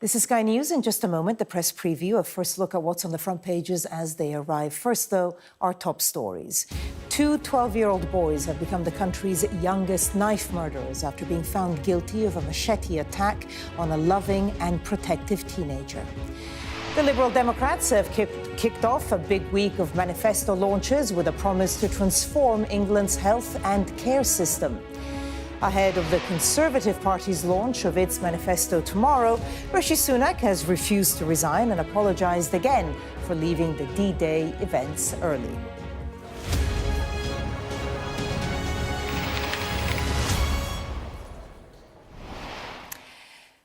This is Sky News. In just a moment, the press preview, a first look at what's on the front pages as they arrive. First, though, our top stories. Two 12-year-old boys have become the country's youngest knife murderers after being found guilty of a machete attack on a loving and protective teenager. The Liberal Democrats have kicked off a big week of manifesto launches with a promise to transform England's health and care system. Ahead of the Conservative Party's launch of its manifesto tomorrow, Rishi Sunak has refused to resign and apologised again for leaving the D-Day events early.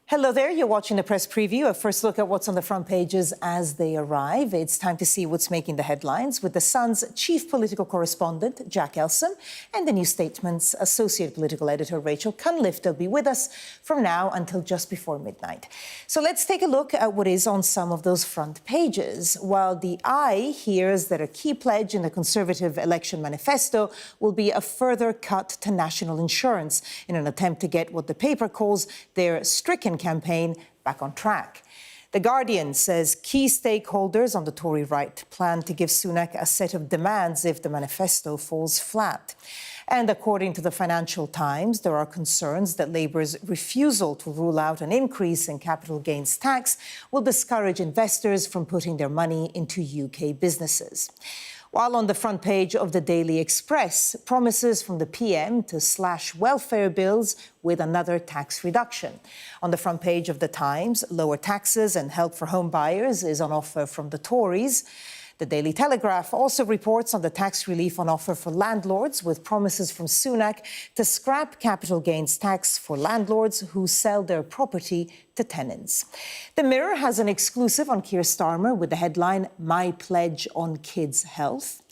Hello there, you're watching the press preview, a first look at what's on the front pages as they arrive. It's time to see what's making the headlines with The Sun's chief political correspondent, Jack Elsom, and the New Statement's associate political editor, Rachel Cunliffe. They'll be with us from now until just before midnight. So let's take a look at what is on some of those front pages. While the Eye hears that a key pledge in the Conservative election manifesto will be a further cut to national insurance in an attempt to get what the paper calls their stricken campaign back on track. The Guardian says key stakeholders on the Tory right plan to give Sunak a set of demands if the manifesto falls flat. And according to the Financial Times, there are concerns that Labour's refusal to rule out an increase in capital gains tax will discourage investors from putting their money into UK businesses. While on the front page of the Daily Express, promises from the PM to slash welfare bills with another tax reduction. On the front page of the Times, lower taxes and help for home buyers is on offer from the Tories. The Daily Telegraph also reports on the tax relief on offer for landlords, with promises from Sunak to scrap capital gains tax for landlords who sell their property to tenants. The Mirror has an exclusive on Keir Starmer with the headline, "My Pledge on Kids' Health."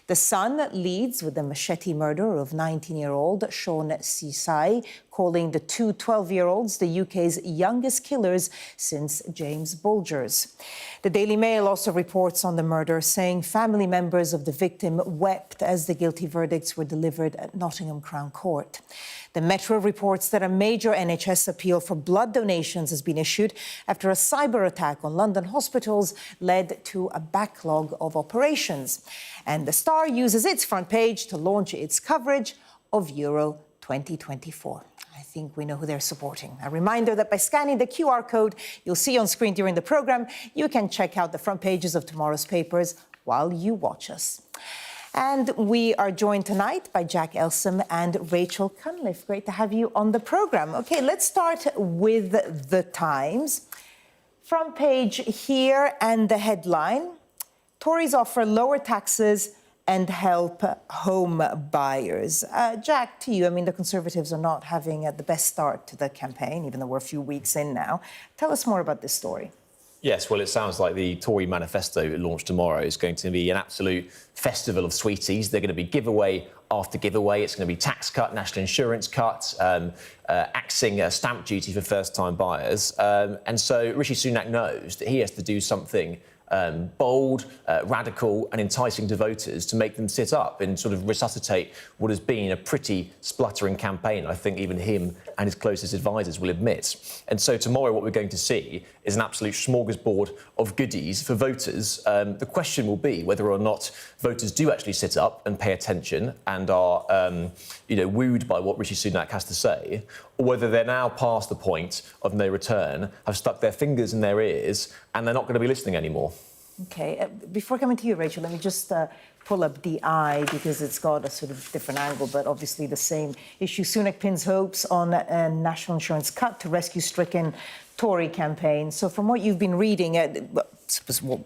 The Sun leads with the machete murder of 19-year-old Sean Sisai, calling the two 12-year-olds the UK's youngest killers since James Bulger's. The Daily Mail also reports on the murder, saying family members of the victim wept as the guilty verdicts were delivered at Nottingham Crown Court. The Metro reports that a major NHS appeal for blood donations has been issued after a cyber attack on London hospitals led to a backlog of operations. And The Star uses its front page to launch its coverage of Euro 2024. I think we know who they're supporting. A reminder that by scanning the QR code you'll see on screen during the programme, you can check out the front pages of tomorrow's papers while you watch us. And we are joined tonight by Jack Elsom and Rachel Cunliffe. Great to have you on the programme. OK, let's start with The Times. Front page here and the headline, Tories offer lower taxes and help home buyers. Jack, to you, I mean, the Conservatives are not having the best start to the campaign, even though we're a few weeks in now. Tell us more about this story. Yes, well, it sounds like the Tory manifesto launched tomorrow is going to be an absolute festival of sweeties. They're going to be giveaway after giveaway. It's going to be tax cut, national insurance cut, axing stamp duty for first-time buyers. And so Rishi Sunak knows that he has to do something bold, radical and enticing to voters to make them sit up and sort of resuscitate what has been a pretty spluttering campaign, I think even him and his closest advisors will admit. And so tomorrow what we're going to see is an absolute smorgasbord of goodies for voters. The question will be whether or not voters do actually sit up and pay attention and are wooed by what Rishi Sunak has to say, or whether they're now past the point of no return, have stuck their fingers in their ears and they're not going to be listening anymore. OK. Before coming to you, Rachel, let me just pull up The Eye because it's got a sort of different angle, but obviously the same issue. Sunak pins hopes on a national insurance cut to rescue stricken Tory campaign. So from what you've been reading,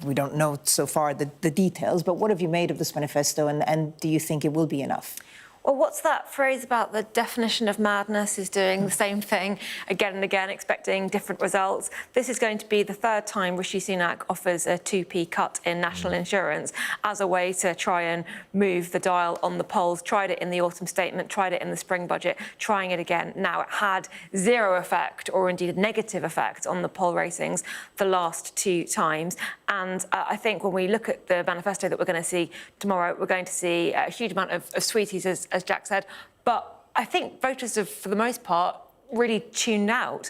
we don't know so far the details, but what have you made of this manifesto and do you think it will be enough? Well, what's that phrase about the definition of madness is doing the same thing again and again, expecting different results? This is going to be the third time Rishi Sunak offers a 2p cut in national insurance as a way to try and move the dial on the polls. Tried it in the autumn statement, tried it in the spring budget, trying it again. Now, it had zero effect or indeed a negative effect on the poll ratings the last two times. And I think when we look at the manifesto that we're going to see tomorrow, we're going to see a huge amount of sweeties, as Jack said. But I think voters have, for the most part, really tuned out.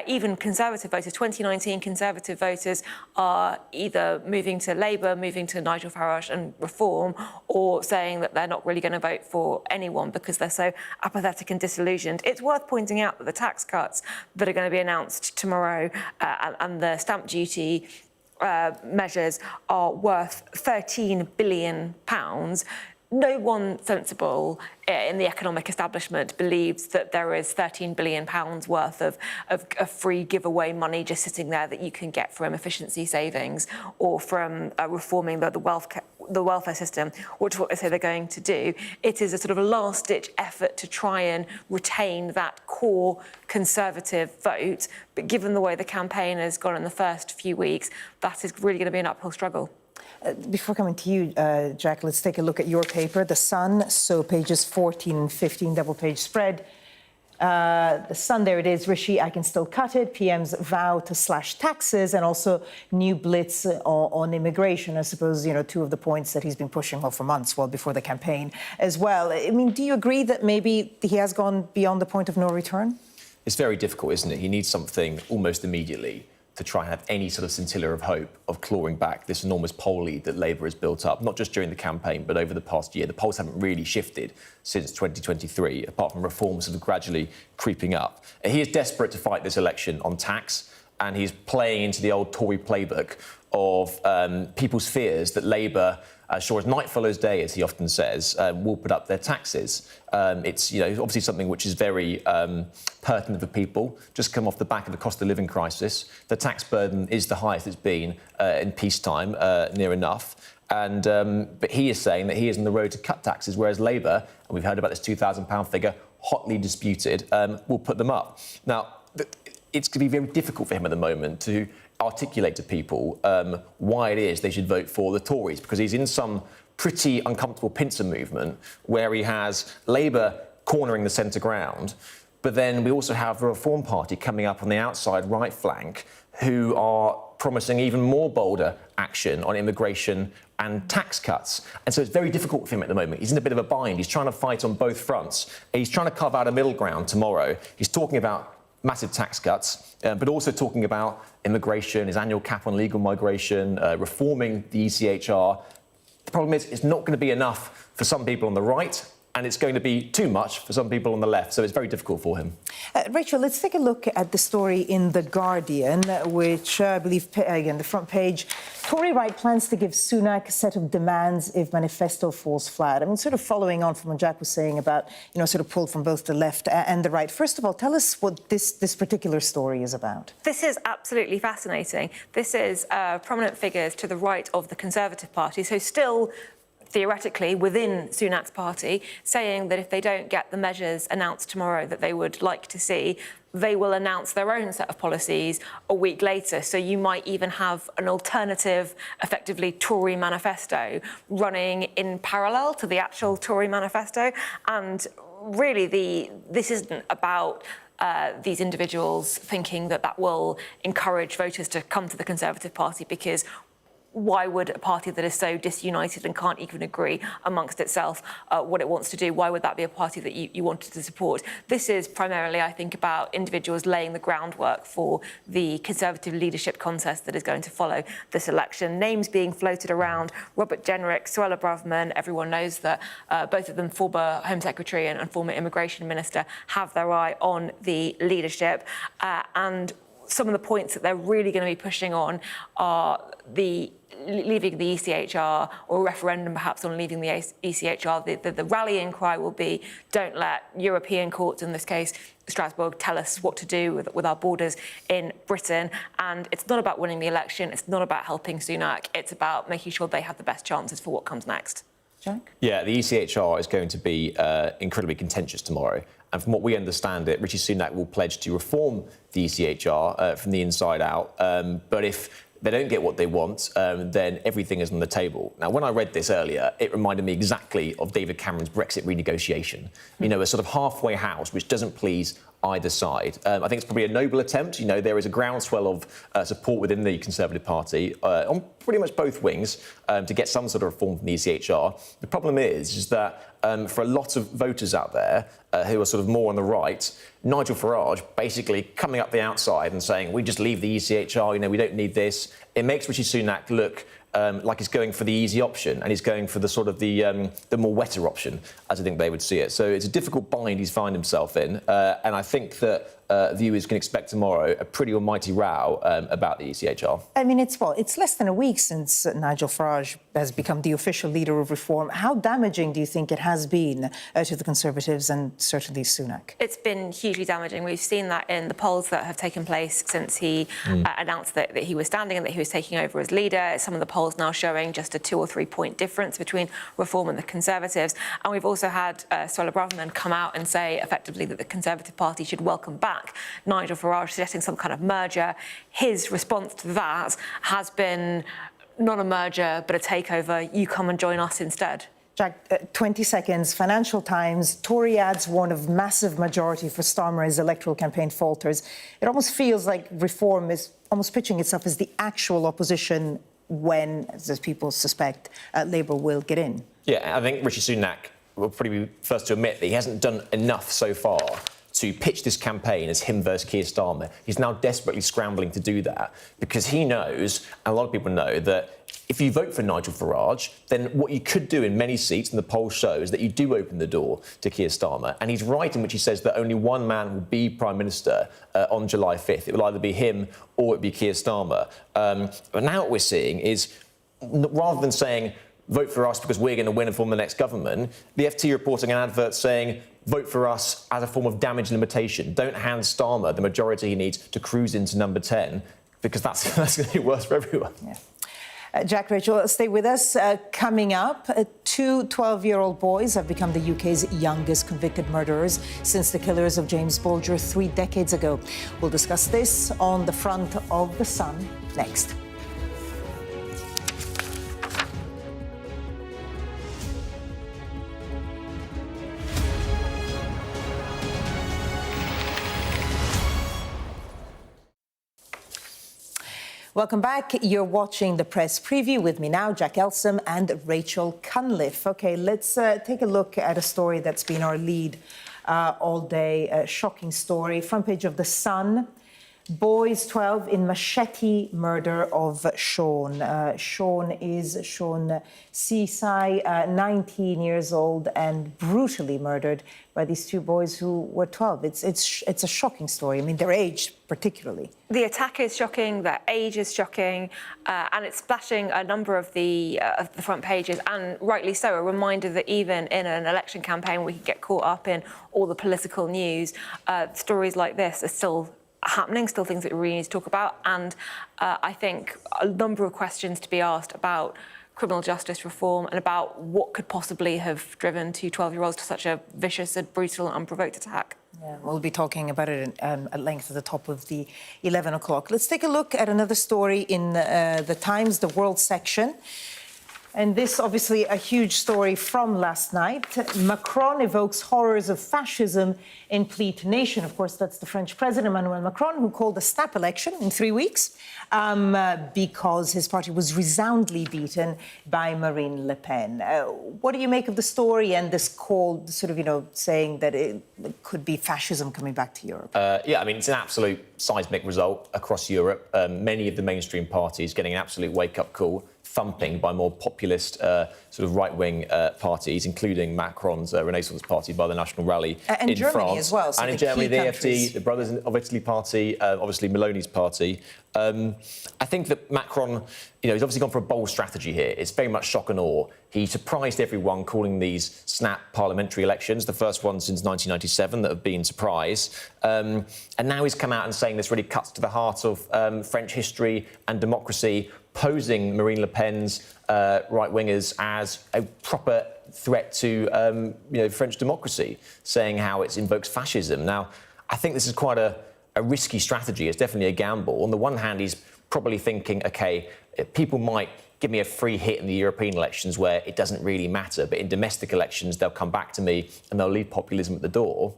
Even Conservative voters, 2019 Conservative voters are either moving to Labour, moving to Nigel Farage and Reform, or saying that they're not really going to vote for anyone because they're so apathetic and disillusioned. It's worth pointing out that the tax cuts that are going to be announced tomorrow and the stamp duty measures are worth £13 billion. No one sensible in the economic establishment believes that there is £13 billion worth of free giveaway money just sitting there that you can get from efficiency savings or from reforming the welfare system, which is what they say they're going to do. It is a sort of a last-ditch effort to try and retain that core Conservative vote. But given the way the campaign has gone in the first few weeks, that is really going to be an uphill struggle. Before coming to you, Jack, let's take a look at your paper, The Sun. So pages 14 and 15, double-page spread. The Sun, there it is. Rishi, I can still cut it. PM's vow to slash taxes, and also new blitz on immigration. I suppose, two of the points that he's been pushing for months, before the campaign as well. I mean, do you agree that maybe he has gone beyond the point of no return? It's very difficult, isn't it? He needs something almost immediately to try and have any sort of scintilla of hope of clawing back this enormous poll lead that Labour has built up, not just during the campaign, but over the past year. The polls haven't really shifted since 2023, apart from reforms sort of gradually creeping up. He is desperate to fight this election on tax, and he's playing into the old Tory playbook of people's fears that Labour, as sure as night follows day, as he often says, will put up their taxes. It's obviously something which is very pertinent for people. Just come off the back of the cost of living crisis, the tax burden is the highest it's been in peacetime, near enough. And but he is saying that he is on the road to cut taxes, whereas Labour, and we've heard about this £2,000 figure, hotly disputed, will put them up. Now, it's going to be very difficult for him at the moment to articulate to people why it is they should vote for the Tories, because he's in some pretty uncomfortable pincer movement where he has Labour cornering the centre ground, but then we also have the Reform Party coming up on the outside right flank who are promising even more bolder action on immigration and tax cuts. And so it's very difficult for him at the moment. He's in a bit of a bind. He's trying to fight on both fronts. He's trying to carve out a middle ground tomorrow. He's talking about massive tax cuts, but also talking about immigration, his annual cap on legal migration, reforming the ECHR. The problem is it's not going to be enough for some people on the right, and it's going to be too much for some people on the left, so it's very difficult for him. Rachel, let's take a look at the story in The Guardian, which I believe, again, the front page, Tory right plans to give Sunak a set of demands if manifesto falls flat. I mean, sort of following on from what Jack was saying about, sort of pulled from both the left and the right. First of all, tell us what this particular story is about. This is absolutely fascinating. This is prominent figures to the right of the Conservative Party, so still theoretically within Sunak's party, saying that if they don't get the measures announced tomorrow that they would like to see, they will announce their own set of policies a week later. So you might even have an alternative, effectively Tory manifesto running in parallel to the actual Tory manifesto. And really, this isn't about these individuals thinking that will encourage voters to come to the Conservative Party, because why would a party that is so disunited and can't even agree amongst itself what it wants to do, why would that be a party that you wanted to support? This is primarily, I think, about individuals laying the groundwork for the Conservative leadership contest that is going to follow this election. Names being floated around: Robert Jenrick, Suella Braverman. Everyone knows that both of them, former Home Secretary and former Immigration Minister, have their eye on the leadership. And some of the points that they're really going to be pushing on are leaving the ECHR, or a referendum perhaps on leaving the ECHR. The rallying cry will be, don't let European courts, in this case Strasbourg, tell us what to do with our borders in Britain. And it's not about winning the election, it's not about helping Sunak, it's about making sure they have the best chances for what comes next. Jack? Yeah, the ECHR is going to be incredibly contentious tomorrow. And from what we understand it, Rishi Sunak will pledge to reform the ECHR from the inside out. But if they don't get what they want, then everything is on the table. Now, when I read this earlier, it reminded me exactly of David Cameron's Brexit renegotiation. A sort of halfway house which doesn't please either side. I think it's probably a noble attempt. There is a groundswell of support within the Conservative Party on pretty much both wings to get some sort of reform from the ECHR. The problem is that for a lot of voters out there who are sort of more on the right, Nigel Farage basically coming up the outside and saying, we just leave the ECHR, we don't need this. It makes Rishi Sunak look like he's going for the easy option, and he's going for the sort of the more wetter option, as I think they would see it. So it's a difficult bind he's found himself in, and I think that viewers can expect tomorrow a pretty almighty row about the ECHR. I mean, it's less than a week since Nigel Farage has become the official leader of reform. How damaging do you think it has been to the Conservatives and certainly Sunak? It's been hugely damaging. We've seen that in the polls that have taken place since he announced that he was standing and that he was taking over as leader. Some of the polls now showing just a 2 or 3 point difference between Reform and the Conservatives. And we've also had Suella Braverman come out and say effectively that the Conservative Party should welcome back Nigel Farage, suggesting some kind of merger. His response to that has been not a merger, but a takeover. You come and join us instead. Jack, 20 seconds. Financial Times, Tory ads warn of massive majority for Starmer as electoral campaign falters. It almost feels like Reform is almost pitching itself as the actual opposition when, as people suspect, Labour will get in. Yeah, I think Rishi Sunak will probably be first to admit that he hasn't done enough so far to pitch this campaign as him versus Keir Starmer. He's now desperately scrambling to do that because he knows, and a lot of people know, that if you vote for Nigel Farage, then what you could do in many seats, and the poll shows, that you do open the door to Keir Starmer. And he's right in which he says that only one man will be Prime Minister on July 5th. It will either be him or it will be Keir Starmer. But now what we're seeing is, rather than saying, vote for us because we're going to win and form the next government, the FT reporting an advert saying, vote for us as a form of damage limitation. Don't hand Starmer the majority he needs to cruise into number 10, because that's going to be worse for everyone. Yeah. Jack, Rachel, stay with us. Coming up, 2 12-year-old boys have become the UK's youngest convicted murderers since the killers of James Bulger 3 decades ago. We'll discuss this on the front of The Sun next. Welcome back. You're watching the press preview with me now, Jack Elsom and Rachel Cunliffe. OK, let's take a look at a story that's been our lead all day. A shocking story. Front page of The Sun. Boys 12 in machete murder of Sean. Sean Ceesay, 19 years old, and brutally murdered by these 2 boys who were 12. It's a shocking story. I mean, their age particularly. The attack is shocking, their age is shocking, and it's splashing a number of the front pages, and rightly so, a reminder that even in an election campaign we can get caught up in all the political news. Stories like this are still happening, still things that we really need to talk about, and I think a number of questions to be asked about criminal justice reform and about what could possibly have driven 2 12-year-olds to such a vicious and brutal and unprovoked attack. Yeah, we'll be talking about it at length at the top of the 11 o'clock. Let's take a look at another story in the Times, the World section. And this, obviously, a huge story from last night. Macron evokes horrors of fascism in plea to nation. Of course, that's the French president, Emmanuel Macron, who called a snap election in 3 weeks because his party was resoundingly beaten by Marine Le Pen. What do you make of the story and this call, sort of, saying that it could be fascism coming back to Europe? Yeah, I mean, it's an absolute seismic result across Europe. Many of the mainstream parties getting an absolute wake-up call, thumping by more populist sort of right-wing parties, including Macron's Renaissance Party by the National Rally and in Germany France. as well. So and in Germany, the AfD, the Brothers of Italy Party, obviously Meloni's party. I think that Macron, he's obviously gone for a bold strategy here. It's very much shock and awe. He surprised everyone calling these snap parliamentary elections, the first one since 1997 that have been surprise. And now he's come out and saying this really cuts to the heart of French history and democracy, posing Marine Le Pen's right-wingers as a proper threat to French democracy, saying how it invokes fascism. Now, I think this is quite a risky strategy. It's definitely a gamble. On the one hand, he's probably thinking, OK, people might give me a free hit in the European elections where it doesn't really matter, but in domestic elections, they'll come back to me and they'll leave populism at the door.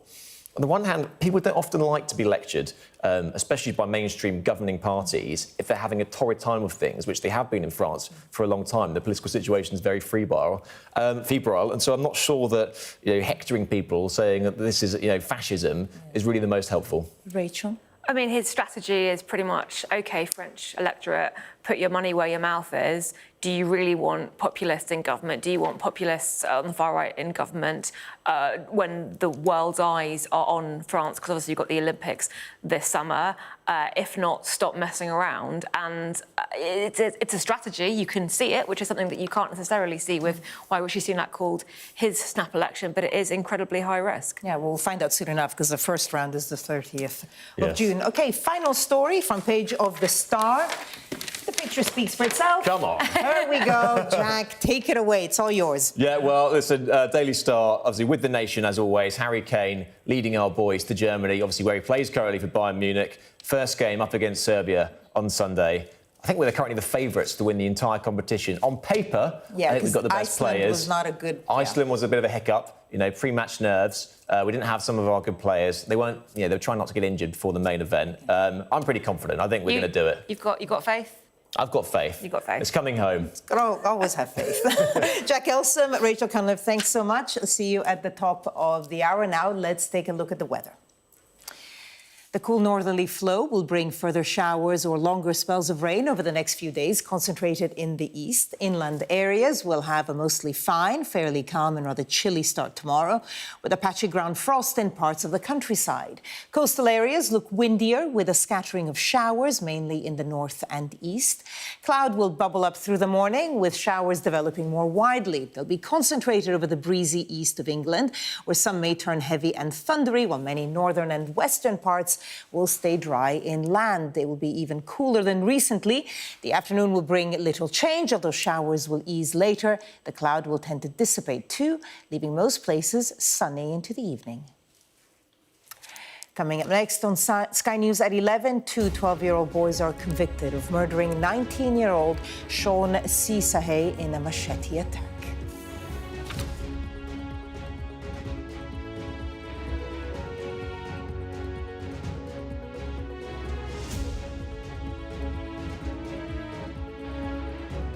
On the one hand, people don't often like to be lectured, especially by mainstream governing parties, if they're having a torrid time of things, which they have been in France for a long time. The political situation is very febrile, and so I'm not sure that hectoring people, saying that this is fascism, is really the most helpful. Rachel? I mean, his strategy is pretty much, OK, French electorate, put your money where your mouth is. Do you really want populists in government? Do you want populists on the far right in government when the world's eyes are on France? Because obviously you've got the Olympics this summer. If not, stop messing around. And it's a strategy. You can see it, which is something that you can't necessarily see with why Rishi Sunak called his snap election, but it is incredibly high risk. Yeah, we'll find out soon enough because the first round is the 30th of June. OK, final story, front page of The Star. The picture speaks for itself. Come on. There we go, Jack. Take it away. It's all yours. Yeah, well, listen, Daily Star, obviously with the nation, as always. Harry Kane leading our boys to Germany, obviously where he plays currently for Bayern Munich. First game up against Serbia on Sunday. I think we're currently the favourites to win the entire competition. On paper, I think we've got the best Iceland players. Was not a good... Iceland was a bit of a hiccup, pre-match nerves. We didn't have some of our good players. They weren't, they were trying not to get injured before the main event. I'm pretty confident. I think we're going to do it. You've got faith? I've got faith. You've got faith. It's coming home. Always have faith. Jack Elsom, Rachel Cunliffe, thanks so much. I'll see you at the top of the hour. Now let's take a look at the weather. The cool northerly flow will bring further showers or longer spells of rain over the next few days, concentrated in the east. Inland areas will have a mostly fine, fairly calm and rather chilly start tomorrow, with a patchy ground frost in parts of the countryside. Coastal areas look windier, with a scattering of showers, mainly in the north and east. Cloud will bubble up through the morning, with showers developing more widely. They'll be concentrated over the breezy east of England, where some may turn heavy and thundery, while many northern and western parts will stay dry inland. They will be even cooler than recently. The afternoon will bring little change, although showers will ease later. The cloud will tend to dissipate too, leaving most places sunny into the evening. Coming up next on Sky News at 11, two 12-year-old boys are convicted of murdering 19-year-old Sean Cisahay in a machete attack.